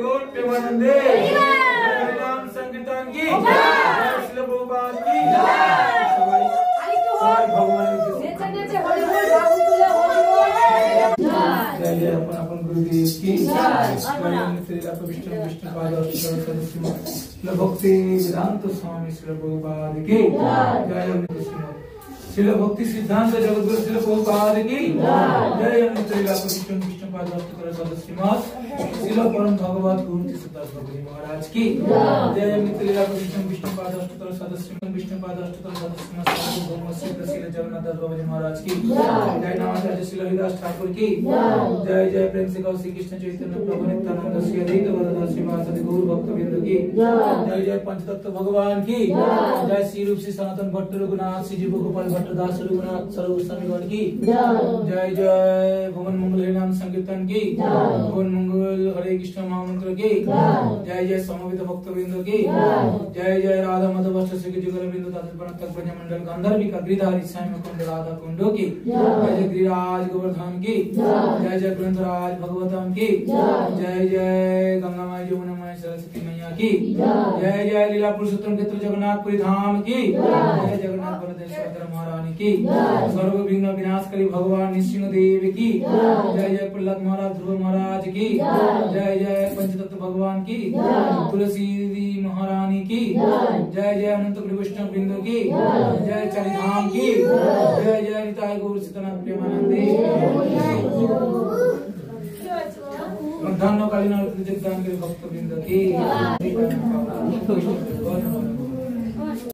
गौर प्रेमानंदे हरिनाम संकीर्तन की श्रील प्रभुपाद की भगवान जय अपन अपन गुरुदेव की विष्णु भक्ति वेदांत स्वामी श्रील प्रभुपाद की जय। श्रील भक्ति सिद्धांत जगद्गुरु श्रील प्रभुपाद की जय। विष्णु विष्णुपाद श्रील परम भगवत गुरु सिद्धार्थ भगवती महाराज की जय। विष्णु विष्णुपाद सदस्य विष्णुपाद श्री जगन्नाथ दास बाबा जी महाराज की जय। नामाचार्य श्री हरिदास ठाकुर की जय। जय प्रेम से श्री कृष्ण चैतन्य प्रभु नित्यानंद श्री अद्वैत गदाधर श्रीवासादि गौर भक्तवृंद की जय। जय पंचतत्व भगवान की जय। श्री रूप श्री सनातन भट्ट रघुनाथ श्री जीव गोपाल भट्ट दास रघुनाथ सर्व गोस्वामीगण की जय। जय भुवन मंगल हरिनाम संकीर्तन की भुवन मंगल हरे कृष्ण महामंत्र की जय। जय समवेत भक्तवृंद की जय। जय राधा माधव श्री जुगल बिंदु तक ब्रजमंडल गंधर्विका गिरिधारी श्याम कुंड राधा कुंडो की जय। जय गिरिराज गोवर्धन की जय। जय ग्रंथराज भगवतम की जय। जय गंगामाई यमुनामाई सरस्वती मैया की जय। जय लीला पुरुषोत्तम क्षेत्र जगन्नाथपुरी धाम की जय। जगन्नाथ बलदेव महारानी की सर्व विघ्न विनाशकारी भगवान नृसिंह देव की जय। जय प्रहलाद महाराज ध्रुव महाराज की जय। जय पंचतत्व भगवान की तुलसी महारानी की जय। जय अनंत वैष्णव बिंदु की जय। चारिधाम की जय। जय निताय गौर सीतानाथ प्रेमानंदे धन्य कालीन जगदान के भक्त बिंदु की